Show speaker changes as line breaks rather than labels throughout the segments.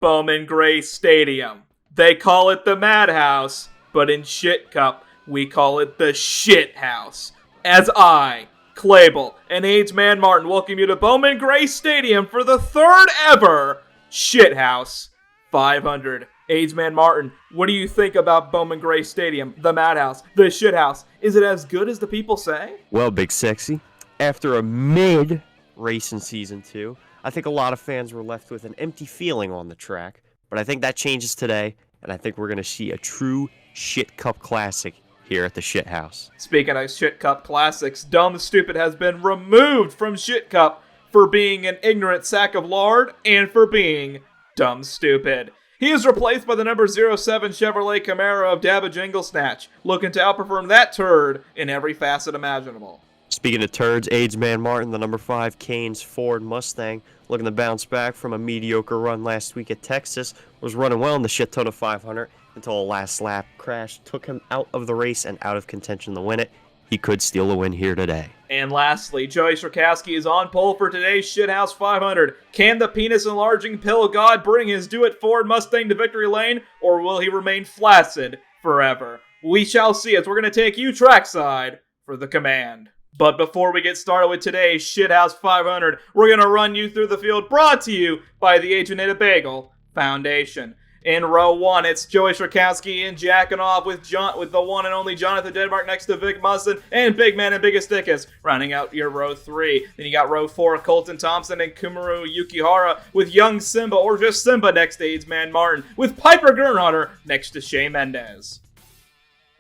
Bowman Gray Stadium. They call it the Madhouse, but in ShitCup, we call it the Shithouse. As I, Clabel, and Aidsman Martin welcome you to Bowman Gray Stadium for the third ever Shithouse 500. Aidsman Martin, what do you think about Bowman Gray Stadium, the Madhouse, the Shithouse? Is it as good as the people say?
Well, Big Sexy, after a mid-race in Season 2, I think a lot of fans were left with an empty feeling on the track, but I think that changes today, and I think we're going to see a true ShitCup classic here at the Shithouse.
Speaking of ShitCup classics, Dumb Stupid has been removed from ShitCup for being an ignorant sack of lard and for being dumb stupid. He is replaced by the number 07 Chevrolet Camaro of Dabba Jingle Snatch, looking to outperform that turd in every facet imaginable.
Speaking of turds, Aidsman Martin, the number 5 Canes Ford Mustang, looking to bounce back from a mediocre run last week at Texas, was running well in the shit ton of 500 until a last lap crash took him out of the race and out of contention to win it. He could steal a win here today.
And lastly, Joey Sierkowski is on pole for today's Shithouse 500. Can the penis-enlarging pill god bring his do-it Ford Mustang to victory lane, or will he remain flaccid forever? We shall see, as we're going to take you trackside for the command. But before we get started with today's Shithouse 500, we're going to run you through the field, brought to you by the Agent Bagel Foundation. In row 1, it's Joey Sierkowski and jacking off with the one and only Jonathan Denmark next to Vic Musson and Big Man and Biggest Dickus, rounding out your row 3. Then you got row 4, Colton Thompson and Kumaru Yukihara with Young Simba or just Simba next to Aidsman Martin, with Piper Gernhardt next to Shea Mendez.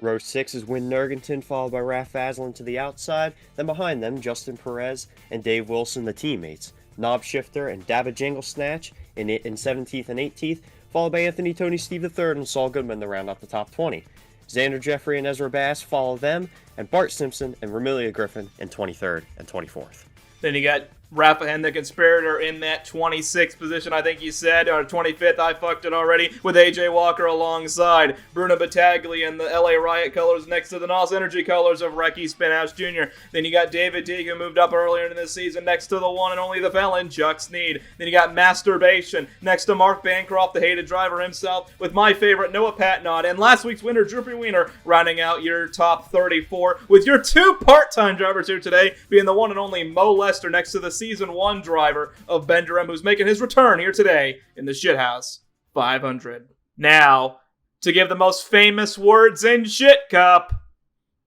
Row 6 is Win Nergenton, followed by Raph Aslan to the outside. Then behind them, Justin Perez and Dave Wilson, the teammates. Knob Shifter and Dabba Jingle Snatch in 17th and 18th, followed by Anthony Tony Steve III and Saul Goodman to round out the top 20. Xander Jeffrey and Ezra Bass follow them, and Bart Simpson and Romelia Griffin in 23rd and 24th.
Then you got Rafa and the Conspirator in that 26th position, I think you said, or 25th, I fucked it already, with AJ Walker alongside. Bruno Battaglia in the LA Riot colors next to the NOS Energy colors of Recky Spinhouse Jr. Then you got David Teague, who moved up earlier in the season, next to the one and only the felon, Chuck Sneed. Then you got Masturbation next to Mark Bancroft, the hated driver himself, with my favorite Noah Patnod, and last week's winner, Droopy Wiener, rounding out your top 34, with your 2 part-time drivers here today being the one and only Mo Lester next to the Season 1 driver of Benderem, who's making his return here today in the Shithouse 500. Now, to give the most famous words in ShitCup,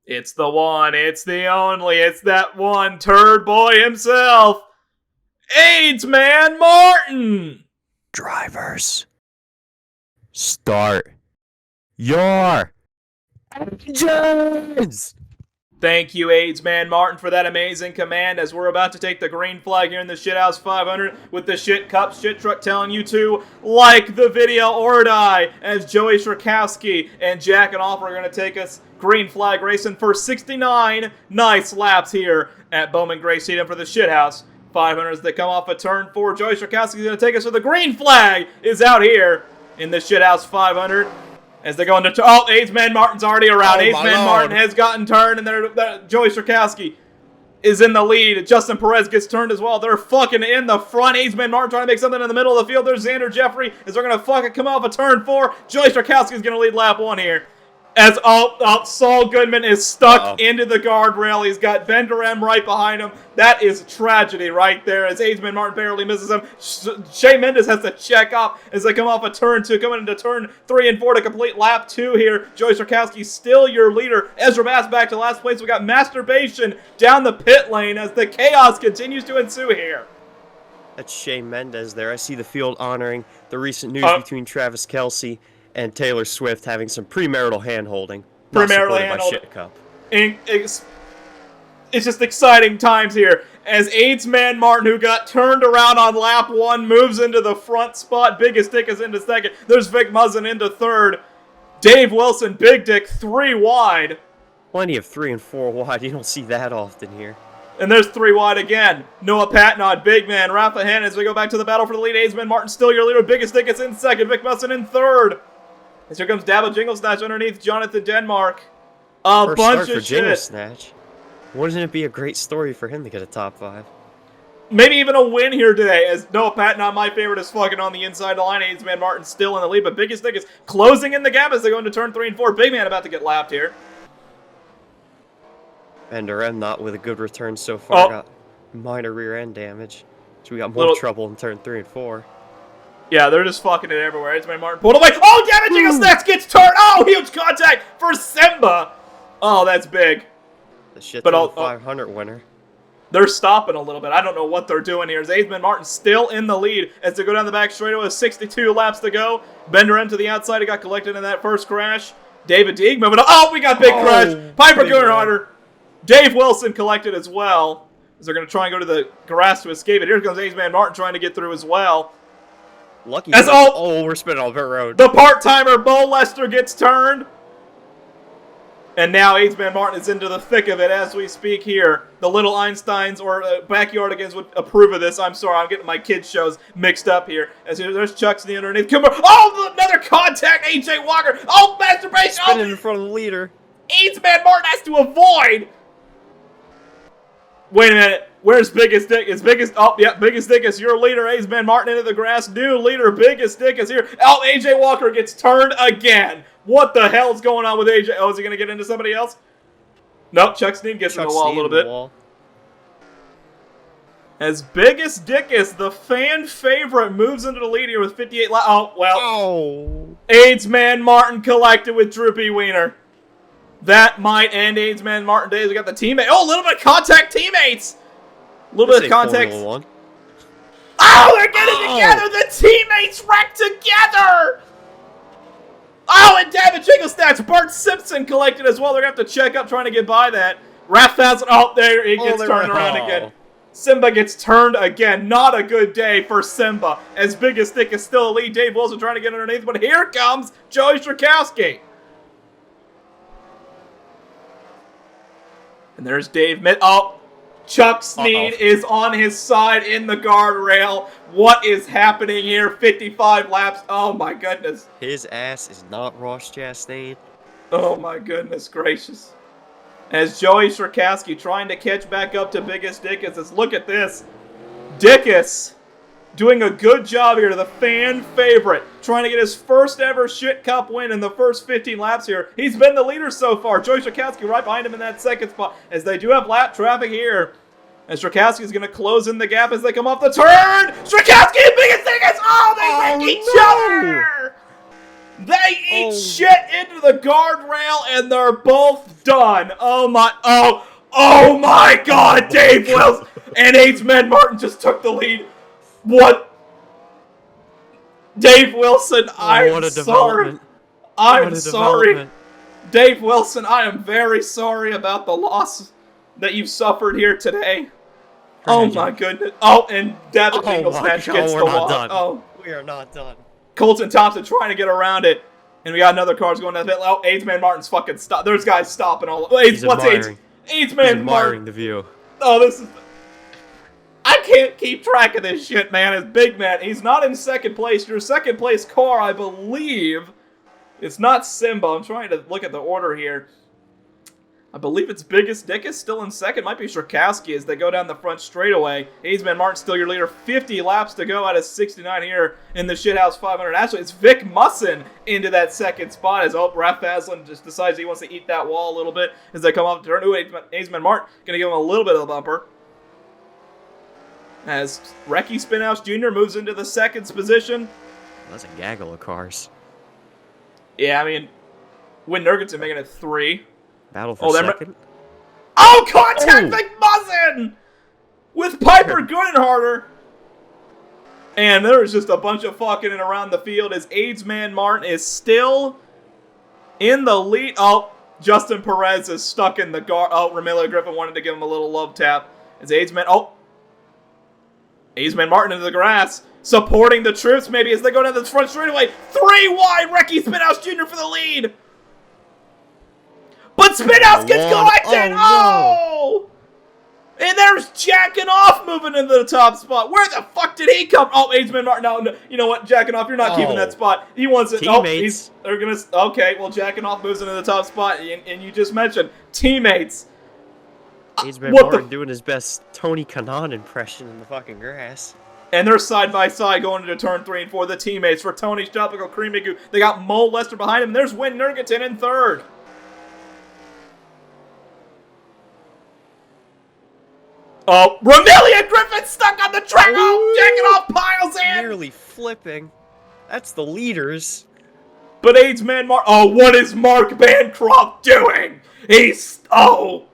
it's the one, it's the only, it's that one turd boy himself, Aidsman Martin!
Drivers, start your engines!
Thank you, Aidsman Martin, for that amazing command, as we're about to take the green flag here in the Shithouse 500 with the ShitCup shit truck telling you to like the video or die, as Joey Sierkowski and Jack and Off are going to take us green flag racing for 69 nice laps here at Bowman Gray Stadium for the Shithouse 500 as they come off of turn 4. Joey Sierkowski is going to take us, so the green flag is out here in the Shithouse 500. As they go into Aidsman Martin's already around. Aidsman Martin has gotten turned, and Joey Sierkowski is in the lead. Justin Perez gets turned as well. They're fucking in the front. Aidsman Martin trying to make something in the middle of the field. There's Xander Jeffrey as they're going to fucking come off of turn 4. Joey Sierkowski is going to lead lap 1 here. As Saul Goodman is stuck into the guardrail. He's got Benderem right behind him. That is tragedy right there as Aidsman Martin barely misses him. Shea Mendez has to check up as they come off of turn 2, coming into turn 3 and 4 to complete lap 2 here. Joey Sierkowski still your leader. Ezra Bass back to last place. We got Masturbation down the pit lane as the chaos continues to ensue here.
That's Shea Mendez there. I see the field honoring the recent news between Travis Kelce and Taylor Swift having some premarital hand-holding.
Premarital hand-holding. It's just exciting times here. As Aidsman Martin, who got turned around on lap 1, moves into the front spot. Biggest Dick is into second. There's Vic Muzzin into third. Dave Wilson, Big Dick, 3 wide.
Plenty of 3 and 4 wide. You don't see that often here.
And there's 3 wide again. Noah Patnod, Big Man, Rafa Hannon as we go back to the battle for the lead. Aidsman Martin still your leader. Biggest Dick is in second. Vic Muzzin in third. As here comes Dabba Jingle Snatch underneath Jonathan Denmark.
First bunch of shit. Jingle Snatch. Wouldn't it be a great story for him to get a top 5?
maybe even a win here today, as Noah Pat, not my favorite, is fucking on the inside of the line. Aidsman Martin still in the lead, but Biggest Dick is closing in the gap as they go into turn 3 and 4. Big Man about to get lapped here.
Bender M not with a good return so far. Got minor rear end damage. So we got more trouble in turn 3 and 4.
Yeah, they're just fucking it everywhere. Aidsman Martin pulled away. Oh, damn it, Jingle Snacks gets turned. Oh, huge contact for Simba. Oh, that's big.
The shit to 500 winner.
They're stopping a little bit. I don't know what they're doing here. Aidsman Martin still in the lead as they go down the back straightaway with 62 laps to go. Bender M to the outside. He got collected in that first crash. David Deeg moving up. Oh, we got big crash. Piper going harder. Dave Wilson collected as well. As they're going to try and go to the grass to escape it. Here comes Aidsman Martin trying to get through as well.
Lucky. Oh, we're spinning on pit road.
The part-timer Bo Lester gets turned. And now Aidsman Martin is into the thick of it as we speak here. The little Einsteins or Backyardigans would approve of this. I'm sorry, I'm getting my kids' shows mixed up here. As there's Chuck's in the underneath. Come on. Oh, another contact, AJ Walker. Oh, masturbation.
Spinning in front of the leader.
Aidsman Martin has to avoid. Wait a minute. Where's Biggest Dick? Is Biggest... Oh, yeah, Biggest Dick is your leader. Aidsman Martin into the grass. New leader, Biggest Dick is here. Oh, AJ Walker gets turned again. What the hell's going on with AJ? Oh, is he going to get into somebody else? Nope, Chuck Sneed gets in the wall a little bit. As Biggest Dickus, the fan favorite, moves into the lead here with 58 laps. Oh, well.
Oh.
Aidsman Martin collected with Droopy Wiener. That might end Aidsman Martin days. We got the teammate. Oh, a little bit of contact teammates. A little bit of contact. Oh, they're getting together. The teammates wrecked together. Oh, and David Jingle Stats. Bart Simpson collected as well. They're going to have to check up trying to get by that. Raph oh, there he gets turned around again. Simba gets turned again. Not a good day for Simba. As Biggest Dick is still a lead. Dave Wilson trying to get underneath. But here comes Joey Strakowski. And there's Dave Oh, Chuck Sneed is on his side in the guardrail. What is happening here? 55 laps. Oh, my goodness.
His ass is not Ross Chastain.
Oh, my goodness gracious. As Joey Strakowski trying to catch back up to Biggest Dickus. Look at this. Dickus doing a good job here to the fan favorite. Trying to get his first ever Shit Cup win in the first 15 laps here. He's been the leader so far. Joey Strakowski right behind him in that second spot. As they do have lap traffic here. And Strakowski is going to close in the gap as they come off the turn. Strakowski and Biggest Dickus. Oh, they wreck each other. They eat shit into the guardrail and they're both done. Oh my God, Dave Wilson and Aidsman Martin just took the lead. What? Dave Wilson, I'm sorry. I'm sorry. Dave Wilson, I am very sorry about the loss that you've suffered here today. Oh my goodness. Oh, and David Jinglesnatch gets the walk. Oh,
we are not done.
Colton Thompson trying to get around it. And we got another car's going down the pit. Oh, Aidsman Martin's fucking stop. There's guys stopping all. What's Aidsman
admiring
Martin?
The view.
Oh, this is. I can't keep track of this shit, man. It's Big Man. He's not in second place. Your second place car, I believe, it's not Simba. I'm trying to look at the order here. I believe it's Biggest Dick is still in second. Might be Strakowski as they go down the front straightaway. Aidsman Martin still your leader. 50 laps to go out of 69 here in the Shithouse 500. Actually, it's Vic Musson into that second spot as Raph Vaslin just decides he wants to eat that wall a little bit as they come off the turn. Ooh, Aidsman Martin going to give him a little bit of a bumper. As Recky Spinhouse Jr. moves into the second position.
That's a gaggle of cars.
Yeah, I mean, Win Nurgensen making it 3.
Battle for second.
Oh, contact Vic Musson! With Piper Goodenharder. And there's just a bunch of fucking around the field as Aidsman Martin is still in the lead. Oh, Justin Perez is stuck in the guard. Oh, Ramilo Griffin wanted to give him a little love tap. As Aidsman Martin into the grass. Supporting the troops maybe as they go down the front straightaway. 3 wide. Recky Spinhouse Jr. for the lead. But Spinhouse gets collected! Oh! And there's Jacking Off moving into the top spot. Where the fuck did he come? Oh, Aidsman Martin. No, you know what? Jacking Off, you're not keeping that spot. He wants it.
Teammates.
They're gonna. Okay, well, Jacking Off moves into the top spot. And you just mentioned teammates.
Aidsman
What
Martin
the?
doing his best Tony Kanaan impression in the fucking grass.
And they're side by side going into turn 3 and 4. The teammates for Tony's Tropical Creamy Goo. They got Mo Lester behind him. There's Win Nurgaton in third. Oh, Ramelia Griffin stuck on the track. Oh, jacking off piles in.
Nearly flipping. That's the leaders.
But Aidsman Martin. Oh, what is Mark Bancroft doing? Oh.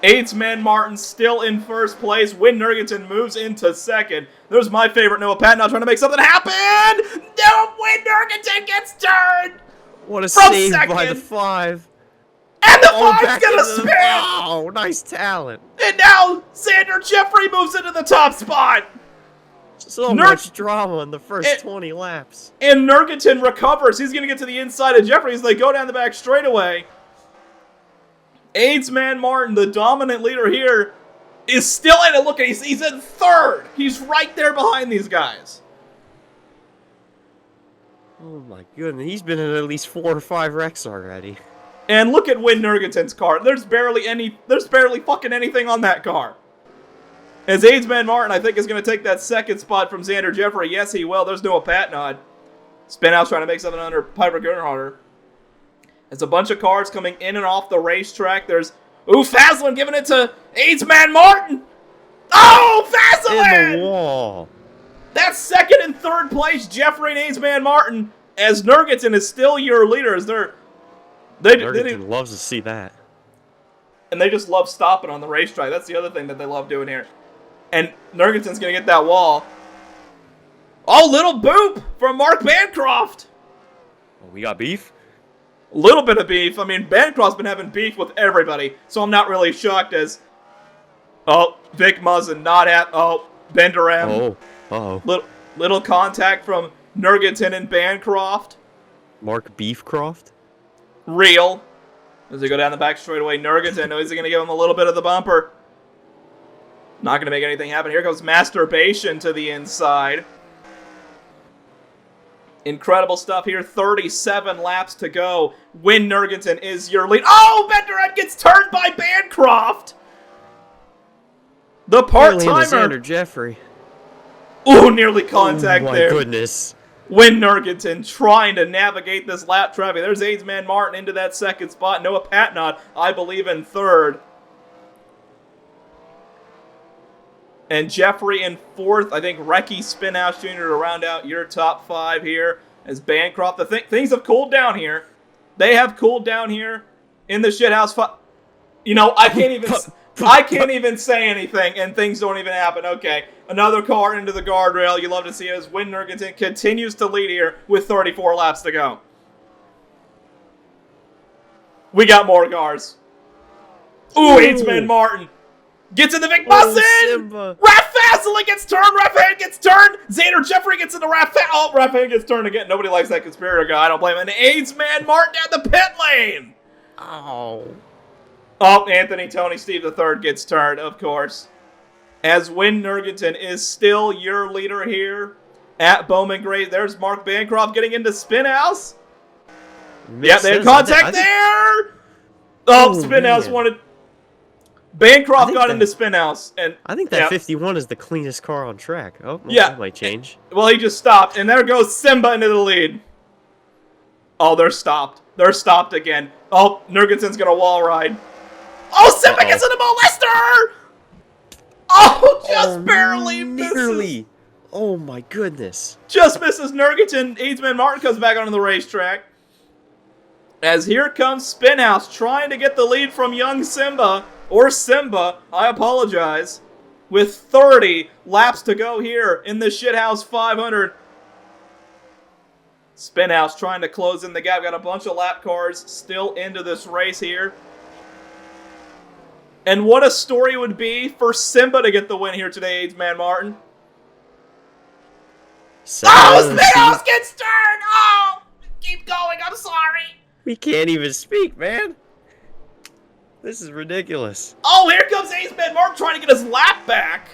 Aidsman Martin still in first place. Win Nurgaton moves into second. There's my favorite Noah Pat now trying to make something happen. No, Win Nurgaton gets turned.
What a
From
save
second.
by the 5.
And the
Oh,
5's
back
gonna
into
spin.
the... Oh, nice talent.
And now Xander Jeffrey moves into the top spot.
So much drama in the first 20 laps.
And Nurgaton recovers. He's going to get to the inside of Jeffrey as they go down the back straightaway. Aidsman Martin, the dominant leader here, is still in it. Look, he's in third. He's right there behind these guys.
Oh my goodness, he's been in at least 4 or 5 wrecks already.
And look at Win Nurgaton's car. There's barely fucking anything on that car. As Aidsman Martin, I think, is going to take that second spot from Xander Jeffrey. Yes, he will. There's Noah Patnod. Spinhouse trying to make something under Piper Gernhardt. There's a bunch of cars coming in and off the racetrack. There's, Faslin giving it to Aidsman Martin. Oh, Faslin!
In the wall.
That's second and third place, Jeffrey and Aidsman Martin. As Nurgaton is still your leaders.
Nurgaton loves to see that.
And they just love stopping on the racetrack. That's the other thing that they love doing here. And Nurgaton's going to get that wall. Oh, little boop from Mark Bancroft.
Oh, we got beef?
A little bit of beef. I mean, Bancroft's been having beef with everybody, so I'm not really shocked as... Oh, Vic Muzzin not at... Oh, Bender M.
Oh, uh-oh.
Little contact from Nurgaton and Bancroft.
Mark Beefcroft?
Real. As they go down the back straightaway, Nurgaton knows he's going to give him a little bit of the bumper. Not going to make anything happen. Here comes Masturbation to the inside. Incredible stuff here. 37 laps to go. Win Nurgaton is your lead. Oh, Benderhead gets turned by Bancroft. The part-timer.
Xander Jeffrey.
Ooh, nearly contact there.
Oh my goodness.
Win Nurgaton trying to navigate this lap traffic. There's Aidsman Martin into that second spot. Noah Patnod, I believe, in third. And Jeffrey in fourth. I think Recky Spinhouse Jr. to round out your top 5 here. As Bancroft, things have cooled down here. They have cooled down here in the Shithouse. You know, I can't even say anything, and things don't even happen. Okay, another car into the guardrail. You love to see it as Win Nurgaton continues to lead here with 34 laps to go. We got more cars. Ooh, Aidsman Martin gets in the Vic Muzzin! Raph Faslin gets turned! Raph gets turned! Xander Jeffrey gets into Raph Oh, Raph gets turned again. Nobody likes that conspirator guy. I don't blame him. And Aidsman Martin down the pit lane!
Oh.
Oh, Anthony Tony Steve III gets turned, of course. As Win Nurgaton is still your leader here at Bowman Gray. There's Mark Bancroft getting into Spinhouse. Yeah, they had contact there! Oh, Spinhouse wanted... Bancroft got into Spinhouse, and
I think that 51 is the cleanest car on track. Oh, well,
yeah,
that might change.
Well, he just stopped, and there goes Simba into the lead. Oh, they're stopped. They're stopped again. Oh, Nurgaton's gonna wall ride. Oh, Simba gets into Molester! Oh, just barely misses.
Oh my goodness.
Just misses Nurgaton. Aidsman Martin comes back onto the racetrack. As here comes Spinhouse trying to get the lead from young Simba. Or Simba, I apologize. With 30 laps to go here in the Shithouse 500. Spinhouse trying to close in the gap. Got a bunch of lap cars still into this race here. And what a story it would be for Simba to get the win here today, Aidsman Martin. Oh, Spinhouse gets turned! Oh! Keep going, I'm sorry.
We can't even speak, man. This is ridiculous.
Oh, here comes Aidsman Martin trying to get his lap back.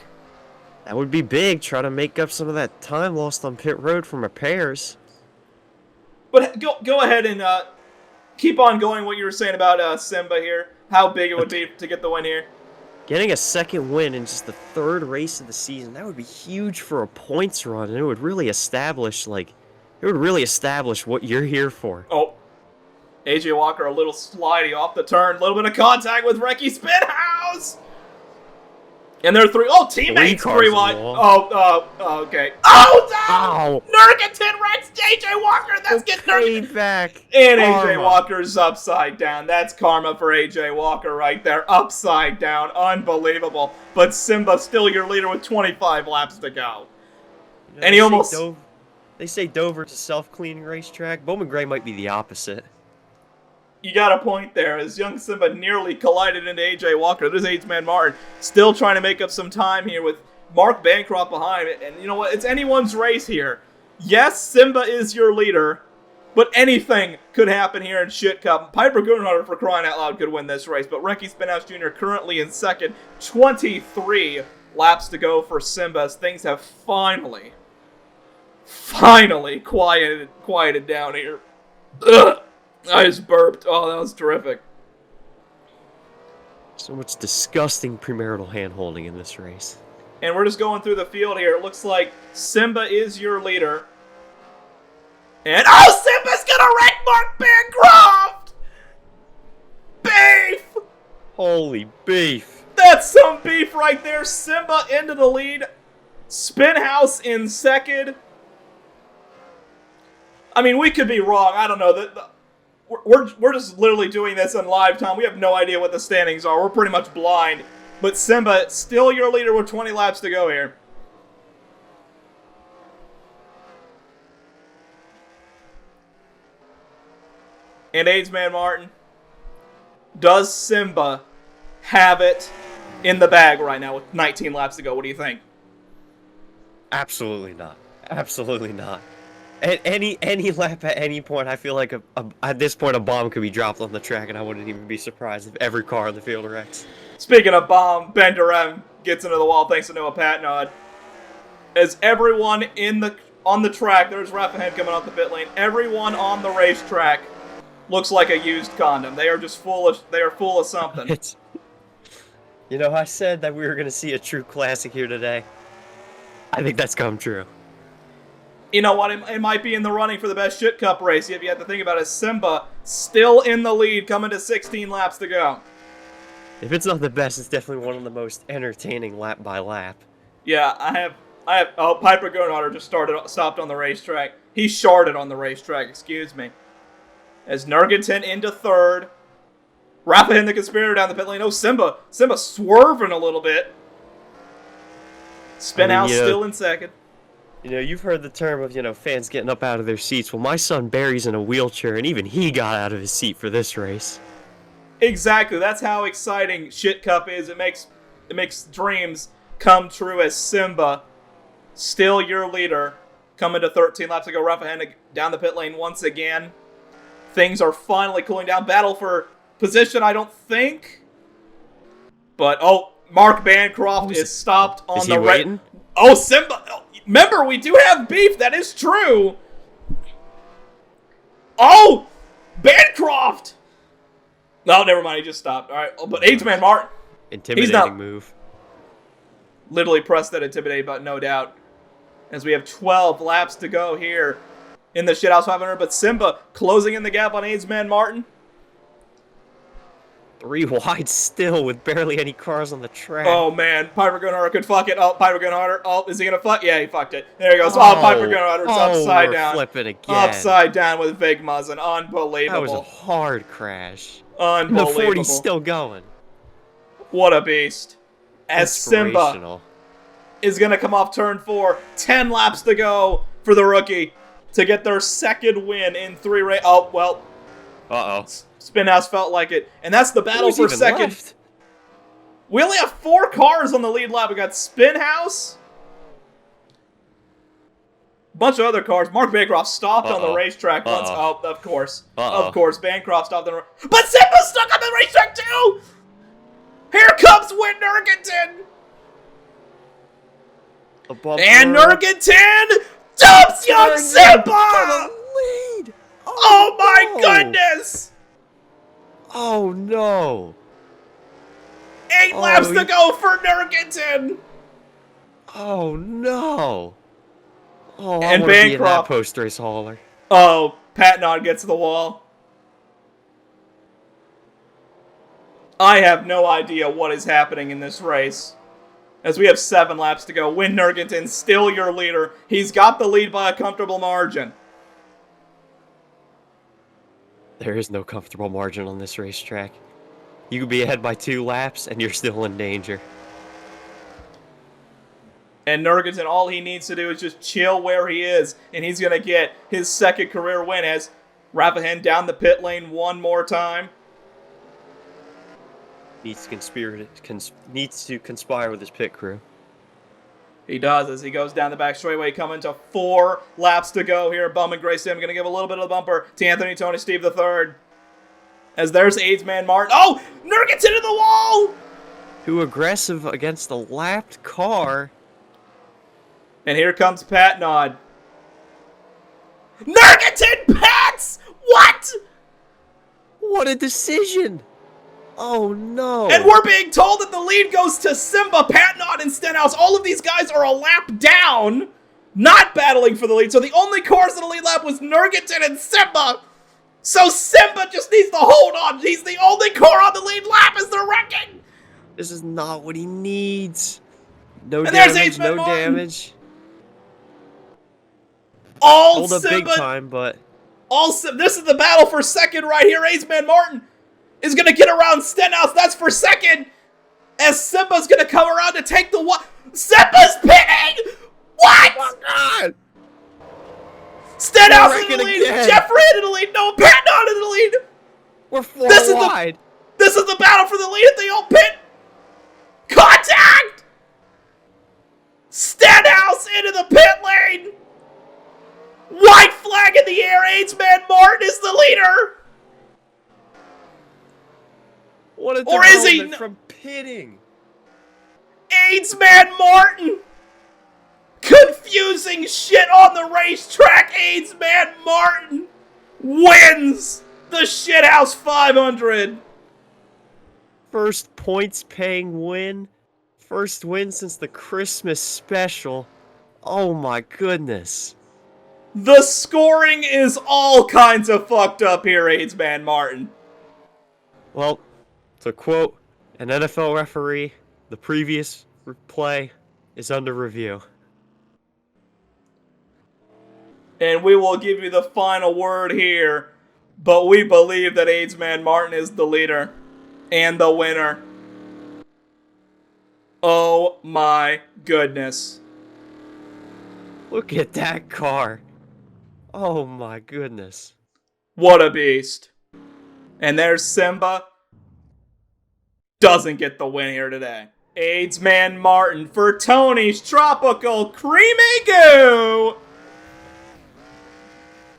That would be big, trying to make up some of that time lost on pit road from repairs.
But go ahead and keep on going what you were saying about Simba here. how big it would be to get the win here.
Getting a second win in just the third race of the season, that would be huge for a points run, and it would really establish, what you're here for.
Oh, AJ Walker a little slidey off the turn, a little bit of contact with Ricky Spinhouse. And they're teammates three wide. Okay. Oh, no!
Ow.
Nurgaton wrecks AJ Walker. That's getting
payback.
And AJ Walker's upside down. That's karma for AJ Walker right there. Upside down. Unbelievable. But Simba still your leader with 25 laps to go. And he almost...
They say Dover's a self-cleaning racetrack. Bowman Gray might be the opposite.
You got a point there, as young Simba nearly collided into AJ Walker. There's Aidsman Martin still trying to make up some time here with Mark Bancroft behind it. And you know what? It's anyone's race here. Yes, Simba is your leader, but anything could happen here in ShitCup. Piper Goonharder, for crying out loud, could win this race, but Ricky Spinhouse Jr. currently in second. 23 laps to go for Simba as things have finally quieted down here. Ugh. I just burped. Oh, that was terrific.
So much disgusting premarital hand-holding in this race.
And we're just going through the field here. It looks like Simba is your leader. And, Simba's gonna wreck Mark Bancroft! Beef!
Holy beef.
That's some beef right there. Simba into the lead. Spinhouse in second. I mean, we could be wrong. I don't know. We're just literally doing this in live time. We have no idea what the standings are. We're pretty much blind. But Simba, still your leader with 20 laps to go here. And Aidsman Martin, does Simba have it in the bag right now with 19 laps to go? What do you think?
Absolutely not. Absolutely not. At any lap at any point, I feel like at this point a bomb could be dropped on the track, and I wouldn't even be surprised if every car in the field wrecks.
Speaking of bomb, Ben Durham gets into the wall thanks to Noah Patnod. As everyone on the track, there's Rappahan coming off the pit lane. Everyone on the racetrack looks like a used condom. They are just full of something.
You know, I said that we were going to see a true classic here today. I think that's come true.
You know what? It might be in the running for the best ShitCup race. You have to think about it. Simba still in the lead, coming to 16 laps to go.
If it's not the best, it's definitely one of the most entertaining lap by lap.
Yeah, I have. Oh, Piper Goonharder just stopped on the racetrack. He sharded on the racetrack. Excuse me. As Nurgaton into third, Rappahan the Conspirator down the pit lane. Oh, Simba swerving a little bit. Spinhouse still in second.
You know, you've heard the term of, fans getting up out of their seats. Well, my son Barry's in a wheelchair, and even he got out of his seat for this race.
Exactly. That's how exciting ShitCup is. It makes dreams come true as Simba, still your leader, coming to 13 laps to go. Rappahan down the pit lane once again. Things are finally cooling down. Battle for position, I don't think. But, Mark Bancroft is stopped on the right. Oh, Simba. Remember, we do have beef. That is true. Oh, Bancroft. No, never mind. He just stopped. All right. But Aidsman Martin.
Intimidating move.
Literally pressed that intimidate button, no doubt. As we have 12 laps to go here in the Shithouse 500. But Simba closing in the gap on Aidsman Martin.
3 wide still with barely any cars on the track.
Oh, man. Piper Goonharder could fuck it. Oh, Piper Goonharder. Oh, is he going to fuck? Yeah, he fucked it. There he goes. Oh, Piper Goonharder's upside down.
Flipping again.
Upside down with Vig Muzzin. Unbelievable.
That was a hard crash.
Unbelievable.
The 40's still going.
What a beast. As Simba is going to come off turn 4. 10 laps to go for the rookie to get their second win in 3 races. Oh, well.
Uh-oh.
Spinhouse felt like it. And that's the battle for second. Left? We only have 4 cars on the lead lap. We got Spinhouse. Bunch of other cars. Mark Bancroft stopped on the racetrack once. Oh, of course. Of course. Bancroft stopped on the racetrack. But Simba's stuck on the racetrack too! Here comes Ween Nurgaton! And Nurgaton dumps young Simba!
Lead!
Oh my goodness!
Oh no!
8 laps to go for Nurgenton!
Oh, no. Oh, I
And
want to be in that
Bancroft.
post-race hauler.
Oh, Patnod gets the wall. I have no idea what is happening in this race. As we have 7 laps to go. Ween Nurgenton, still your leader. He's got the lead by a comfortable margin.
There is no comfortable margin on this racetrack. You could be ahead by 2 laps, and you're still in danger.
And Nurgenton, all he needs to do is just chill where he is, and he's going to get his 2nd career win as Rafahen down the pit lane one more time.
Needs to conspire with his pit crew.
He does as he goes down the back straightaway, coming to 4 laps to go here. Bowman Gray Stadium going to give a little bit of a bumper to Anthony Tony Steve III. As there's Aidsman Martin. Oh! Nurgenton to the wall!
Too aggressive against the lapped car.
And here comes Patnod. Nurgenton Pats! What?
What a decision! Oh no!
And we're being told that the lead goes to Simba, Patnod, and Stenhouse. All of these guys are a lap down, not battling for the lead. So the only cars in the lead lap was Nurgenton and Simba. So Simba just needs to hold on. He's the only car on the lead lap as they're wrecking.
This is not what he needs. No
And there's
damage,
Aidsman
no
Martin.
damage.
All
Hold up
Simba,
big time, but...
This is the battle for 2nd right here. Aidsman Martin is going to get around Stenhouse. That's for 2nd. As Simba's going to come around to take the one. Simba's pitting! What?
Oh God!
Stenhouse in the lead.
Again.
Jeffrey in the lead. No, Patnod in the lead.
We're 4
This
wide.
This is the battle for the lead at the old pit. Contact! Stenhouse into the pit lane. White flag in the air. Aidsman Martin is the leader.
What a
Or is he
development from pitting.
Aidsman Martin. Confusing shit on the racetrack. Aidsman Martin wins the Shithouse 500.
First points-paying win. First win since the Christmas special. Oh my goodness.
The scoring is all kinds of fucked up here, Aidsman Martin.
Well, to quote an NFL referee, the previous play is under review.
And we will give you the final word here, but we believe that Aidsman Martin is the leader and the winner. Oh my goodness.
Look at that car. Oh my goodness.
What a beast. And there's Simba. Doesn't get the win here today. Aidsman Martin for Tony's Tropical Creamy Goo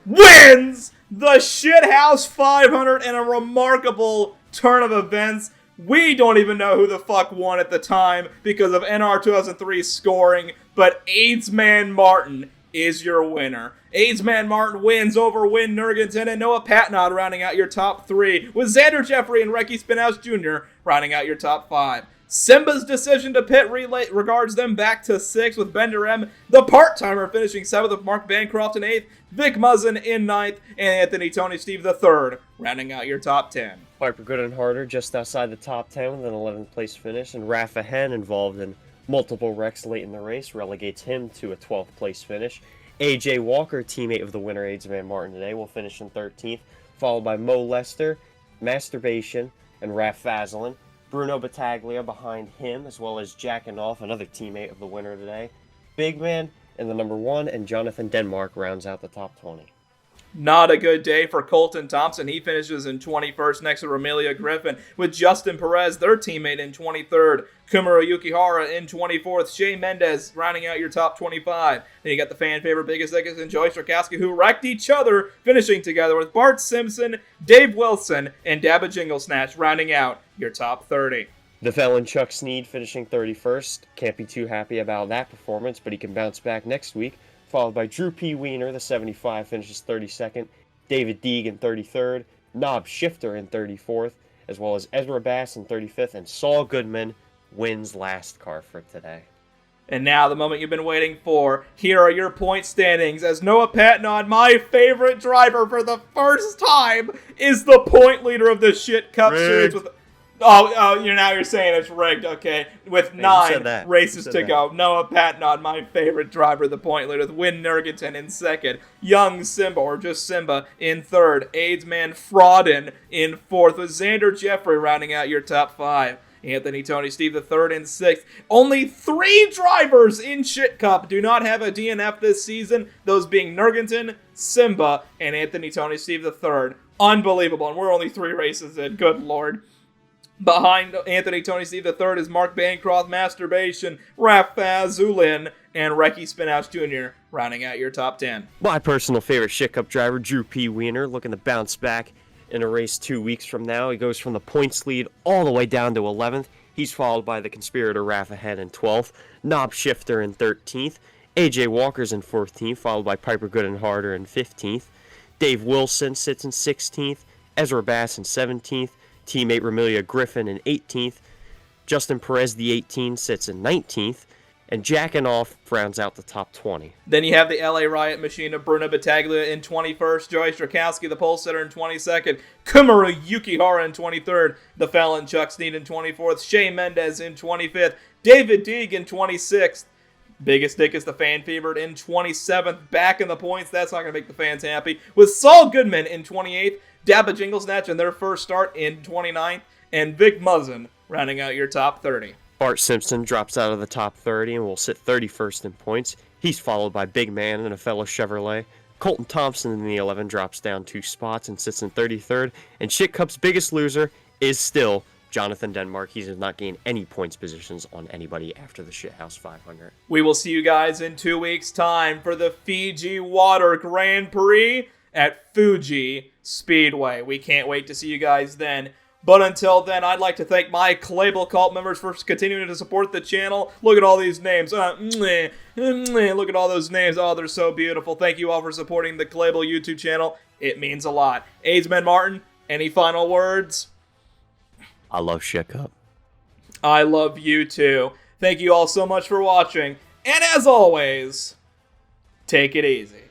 wins the Shithouse 500 in a remarkable turn of events. We don't even know who the fuck won at the time because of NR 2003 scoring, but Aidsman Martin is your winner. Aidsman Martin wins over Ween Nurgenton and Noah Patnod rounding out your top 3, with Xander Jeffrey and Recky Spinhouse Jr. rounding out your top 5. Simba's decision to pit relay regards them back to 6, with Bender M, the part-timer, finishing 7th, with Mark Bancroft in 8th, Vic Muzzin in 9th, and Anthony Tony Steve III rounding out your top 10.
Piper Good and Harder just outside the top 10 with an 11th place finish, and Rafa Hen, involved in multiple wrecks late in the race, relegates him to a 12th place finish. AJ Walker, teammate of the winner Aidsman Martin today, will finish in 13th, followed by Mo Lester, Masturbation, and Raf Vaseline. Bruno Battaglia behind him, as well as Jackin' Off, another teammate of the winner today. Big Man in the number 1, and Jonathan Denmark rounds out the top 20.
Not a good day for Colton Thompson. He finishes in 21st next to Romelia Griffin, with Justin Perez, their teammate, in 23rd. Kumaro Yukihara in 24th. Shea Mendez rounding out your top 25. Then you got the fan favorite Biggest Dickens and Joey Strakowski, who wrecked each other, finishing together with Bart Simpson, Dave Wilson, and Dabba Jingle Snatch rounding out your top 30.
The felon Chuck Sneed finishing 31st. Can't be too happy about that performance, but he can bounce back next week. Followed by Drew P. Wiener, the 75, finishes 32nd. David Deeg in 33rd. Knob Shifter in 34th. as well as Ezra Bass in 35th, and Saul Goodman wins last car for today.
And now, the moment you've been waiting for. Here are your point standings as Noah Patnod, my favorite driver for the first time, is the point leader of the ShitCup Series with... you're saying it's rigged, okay. With 9 races to go. Noah Patnod, my favorite driver, the point leader, with Ween Nergenton in 2nd. Young Simba, or just Simba, in 3rd. Aidsman Frauden in 4th, with Xander Jeffrey rounding out your top 5. Anthony Tony Steve III in 6th. Only 3 drivers in ShitCup do not have a DNF this season, those being Nergenton, Simba, and Anthony Tony Steve III. Unbelievable, and we're only 3 races in. Good lord. Behind Anthony Tony Steve III is Mark Bancroft, Masturbation, Rafaz Zulin, and Recky Spinhouse Jr. rounding out your top 10.
My personal favorite ShitCup driver, Drew P. Wiener, looking to bounce back in a race 2 weeks from now. He goes from the points lead all the way down to 11th. He's followed by the Conspirator Raff ahead in 12th, Knob Shifter in 13th, AJ Walker's in 14th, followed by Piper Good and Harder in 15th. Dave Wilson sits in 16th, Ezra Bass in 17th, teammate Ramilia Griffin in 18th, Justin Perez, the 18, sits in 19th, and Jackin' Off rounds out the top 20.
Then you have the LA Riot Machine of Bruno Battaglia in 21st, Joey Strakowski, the pole sitter, in 22nd, Kumaro Yukihara in 23rd, the Felon Chuck Sneed in 24th, Shea Mendez in 25th, David Deeg in 26th, Biggest Dick is the fan favorite in 27th, back in the points, that's not going to make the fans happy, with Saul Goodman in 28th, Dabba Jinglesnatch in their first start in 29th, and Vic Muzzin rounding out your top 30.
Bart Simpson drops out of the top 30 and will sit 31st in points. He's followed by Big Man and a fellow Chevrolet. Colton Thompson in the 11 drops down 2 spots and sits in 33rd. And ShitCup's biggest loser is still Jonathan Denmark. He does not gain any points positions on anybody after the Shithouse 500.
We will see you guys in 2 weeks' time for the Fiji Water Grand Prix at Fuji Speedway. We can't wait to see you guys then. But until then, I'd like to thank my Clabel cult members for continuing to support the channel. Look at all these names. Look at all those names. Oh, they're so beautiful. Thank you all for supporting the Clabel YouTube channel. It means a lot. Aidsman Martin, any final words?
I love ShitCup.
I love you too. Thank you all so much for watching. And as always, take it easy.